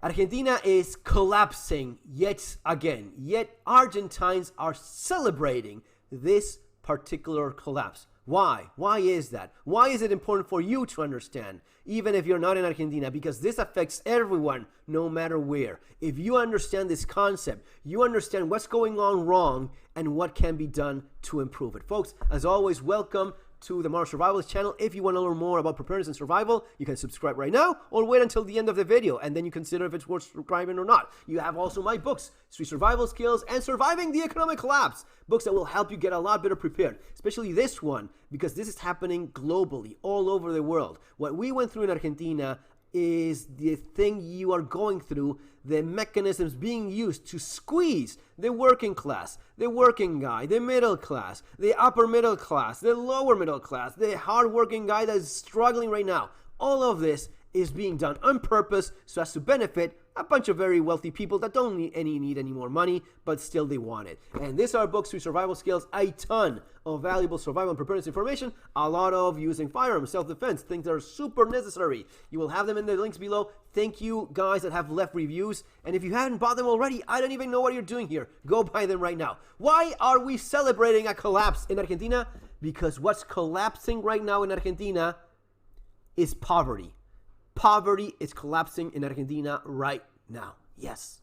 Argentina is collapsing yet again, yet Argentines are celebrating this particular collapse. Why? Why is that? Why is it important for you to understand, even if you're not in Argentina? Because this affects everyone, no matter where. If you understand this concept, you understand what's going on wrong and what can be done to improve it. Folks, as always, welcome to the Modern Survivalist channel. If you want to learn more about preparedness and survival, you can subscribe right now or wait until the end of the video and then you consider if it's worth subscribing or not. You have also my books, Street Survival Skills and Surviving the Economic Collapse, books that will help you get a lot better prepared, especially this one, because this is happening globally, all over the world. What we went through in Argentina is the thing you are going through, the mechanisms being used to squeeze the working class, the working guy, the middle class, the upper middle class, the lower middle class, the hardworking guy that is struggling right now. All of this is being done on purpose so as to benefit a bunch of very wealthy people that don't need any more money, but still they want it. And these are books through survival skills, a ton of valuable survival and preparedness information, a lot of using firearms, self-defense, things that are super necessary. You will have them in the links below. Thank you guys that have left reviews. And if you haven't bought them already, I don't even know what you're doing here. Go buy them right now. Why are we celebrating a collapse in Argentina? Because what's collapsing right now in Argentina is poverty. Poverty is collapsing in Argentina right now. Yes,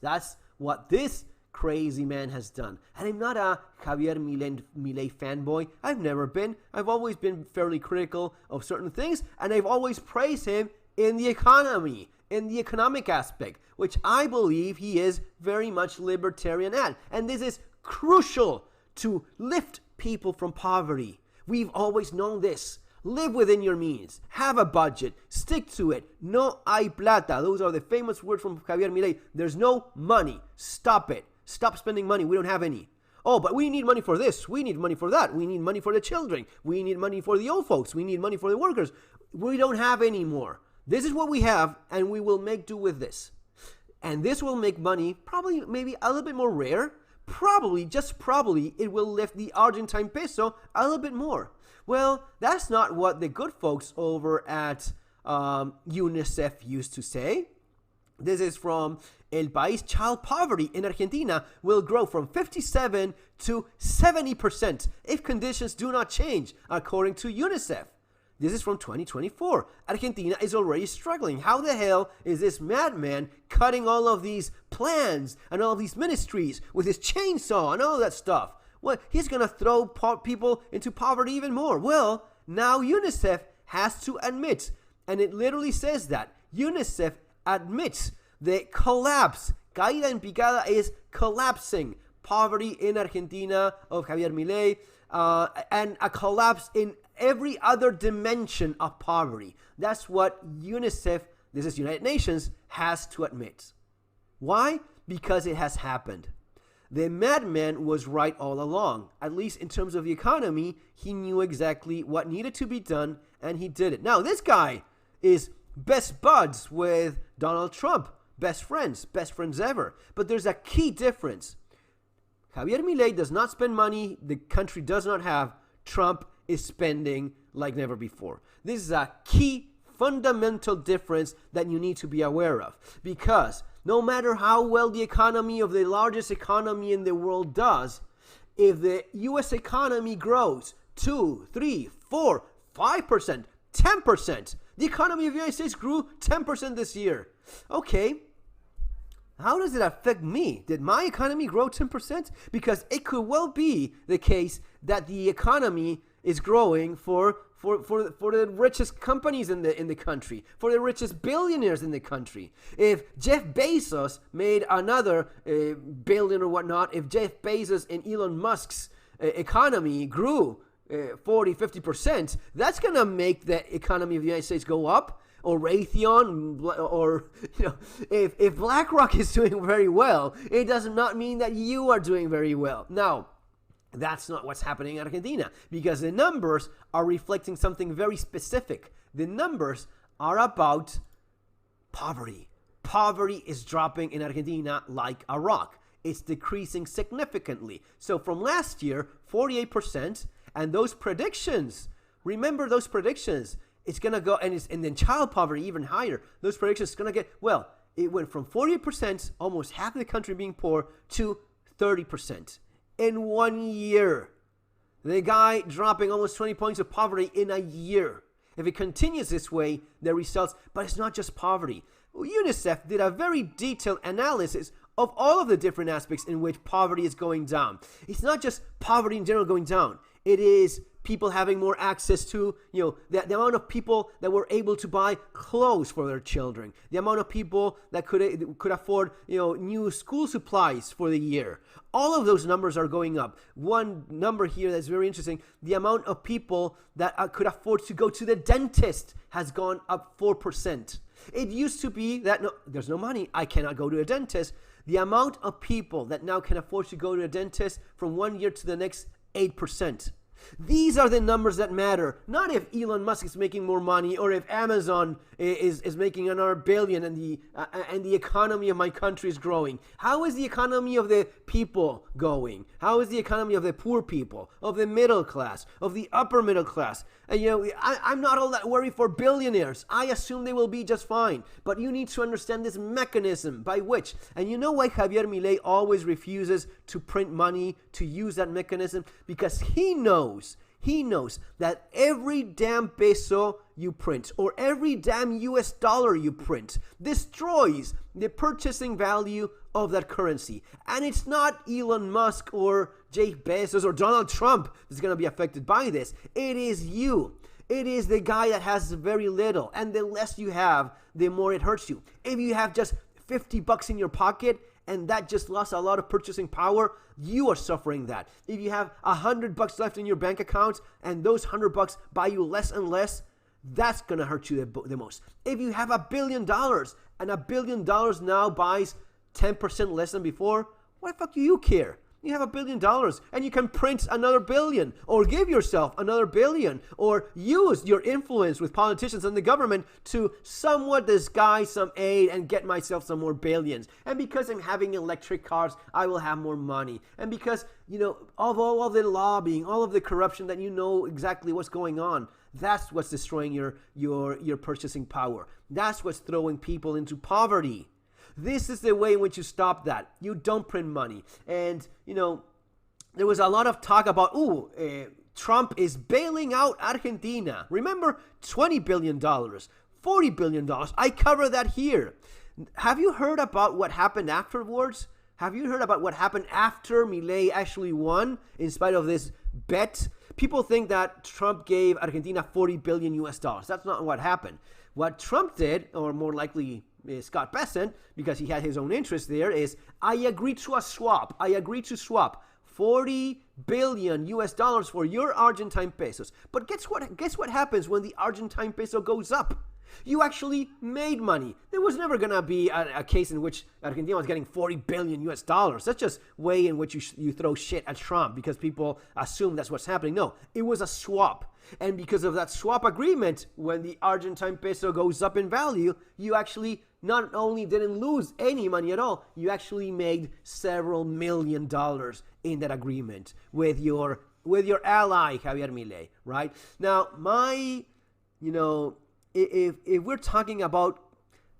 that's what this crazy man has done. And I'm not a Javier Milei fanboy. I've never been. I've always been fairly critical of certain things, and I've always praised him in the economy, in the economic aspect, which I believe he is very much libertarian at. And this is crucial to lift people from poverty. We've always known this. Live within your means. Have a budget. Stick to it. No hay plata. Those are the famous words from Javier Milei. There's no money. Stop it. Stop spending money. We don't have any. Oh, but we need money for this. We need money for that. We need money for the children. We need money for the old folks. We need money for the workers. We don't have any more. This is what we have, and we will make do with this. And this will make money probably maybe a little bit more rare. Probably, just probably, it will lift the Argentine peso a little bit more. Well, that's not what the good folks over at UNICEF used to say. This is from El País. Child poverty in Argentina will grow from 57 to 70% if conditions do not change, according to UNICEF. This is from 2024. Argentina is already struggling. How the hell is this madman cutting all of these plans and all of these ministries with his chainsaw and all that stuff? Well, he's going to throw people into poverty even more. Well, now UNICEF has to admit, and it literally says that, UNICEF admits the collapse. Caída en picada is collapsing. Poverty in Argentina of Javier Milei, and a collapse in every other dimension of poverty. That's what UNICEF, this is United Nations, has to admit. Why? Because it has happened. The madman was right all along. At least in terms of the economy, he knew exactly what needed to be done, and he did it. Now, this guy is best buds with Donald Trump. Best friends ever. But there's a key difference. Javier Milei does not spend money the country does not have. Trump is spending like never before. This is a key fundamental difference that you need to be aware of, because no matter how well the economy of the largest economy in the world does, if the US economy grows 2, 3, 4, 5%, 10%, the economy of the United States grew 10% this year. Okay, how does it affect me? Did my economy grow 10%? Because it could well be the case that the economy is growing for the richest companies in the country, for the richest billionaires in the country. If Jeff Bezos made another billion or whatnot, if Jeff Bezos and Elon Musk's economy grew 40, 50%, that's going to make the economy of the United States go up. Or Raytheon, or if BlackRock is doing very well, it does not mean that you are doing very well. Now, that's not what's happening in Argentina, because the numbers are reflecting something very specific. The numbers are about poverty. Poverty is dropping in Argentina like a rock. It's decreasing significantly. So from last year, 48%, and those predictions, remember those predictions, it's going to go, and then child poverty even higher. Those predictions are going to get, well, it went from 40%, almost half of the country being poor, to 30% in 1 year. The guy dropping almost 20 points of poverty in a year. If it continues this way, the results, but it's not just poverty. UNICEF did a very detailed analysis of all of the different aspects in which poverty is going down. It's not just poverty in general going down. It is people having more access to, the amount of people that were able to buy clothes for their children, the amount of people that could afford, new school supplies for the year. All of those numbers are going up. One number here that's very interesting, the amount of people that could afford to go to the dentist has gone up 4%. It used to be that there's no money, I cannot go to a dentist. The amount of people that now can afford to go to a dentist from 1 year to the next, 8%. These are the numbers that matter, not if Elon Musk is making more money or if Amazon is making another billion and the economy of my country is growing. How is the economy of the people going? How is the economy of the poor people, of the middle class, of the upper middle class? I'm not all that worried for billionaires. I assume they will be just fine. But you need to understand this mechanism by which, and you know why Javier Milei always refuses to print money, to use that mechanism? Because he knows that every damn peso you print or every damn US dollar you print destroys the purchasing value of that currency. And it's not Elon Musk or Jeff Bezos or Donald Trump that's going to be affected by this. It is you. It is the guy that has very little. And the less you have, the more it hurts you. If you have just $50 in your pocket and that just lost a lot of purchasing power, you are suffering that. If you have $100 left in your bank account and those $100 buy you less and less, that's going to hurt you the most. If you have $1 billion and $1 billion now buys 10% less than before, why the fuck do you care? You have $1 billion and you can print another billion or give yourself another billion or use your influence with politicians and the government to somewhat disguise some aid and get myself some more billions. And because I'm having electric cars, I will have more money. And because, of all of the lobbying, all of the corruption that you know exactly what's going on, that's what's destroying your purchasing power. That's what's throwing people into poverty. This is the way in which you stop that. You don't print money. And, there was a lot of talk about, Trump is bailing out Argentina. Remember, $20 billion, $40 billion. I cover that here. Have you heard about what happened afterwards? Have you heard about what happened after Milei actually won in spite of this bet? People think that Trump gave Argentina 40 billion US dollars. That's not what happened. What Trump did, or more likely Scott Bessent, because he had his own interest there, is I agree to a swap. I agree to swap 40 billion US dollars for your Argentine pesos. But guess what happens when the Argentine peso goes up? You actually made money. There was never going to be a case in which Argentina was getting 40 billion US dollars. That's just way in which you throw shit at Trump because people assume that's what's happening. No, it was a swap. And because of that swap agreement, when the Argentine peso goes up in value, you actually not only didn't lose any money at all, you actually made several $1 million in that agreement with your ally, Javier Milei, right? Now, if we're talking about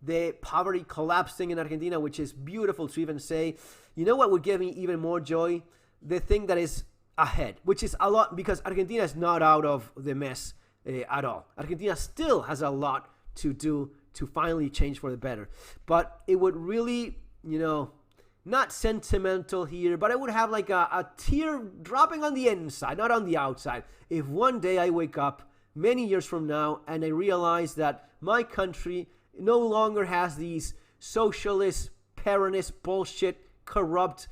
the poverty collapsing in Argentina, which is beautiful to even say, you know what would give me even more joy? The thing that is ahead, which is a lot, because Argentina is not out of the mess at all. Argentina still has a lot to do to finally change for the better. But it would really, not sentimental here, but I would have like a tear dropping on the inside, not on the outside. If one day I wake up many years from now and I realize that my country no longer has these socialist, Peronist, bullshit, corrupt,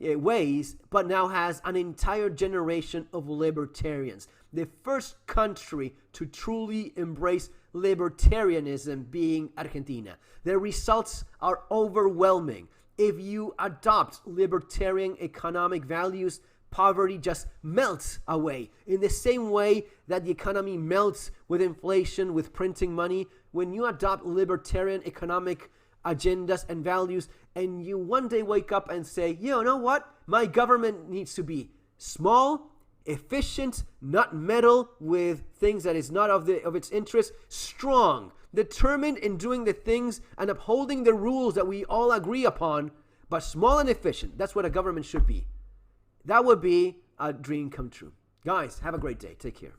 ways, but now has an entire generation of libertarians. The first country to truly embrace libertarianism being Argentina. The results are overwhelming. If you adopt libertarian economic values, poverty just melts away. In the same way that the economy melts with inflation, with printing money, when you adopt libertarian economic agendas and values, and you one day wake up and say, you know what? My government needs to be small, efficient, not meddle with things that is not of its interest, strong. determined in doing the things and upholding the rules that we all agree upon, but small and efficient. That's what a government should be. That would be a dream come true. Guys, have a great day. Take care.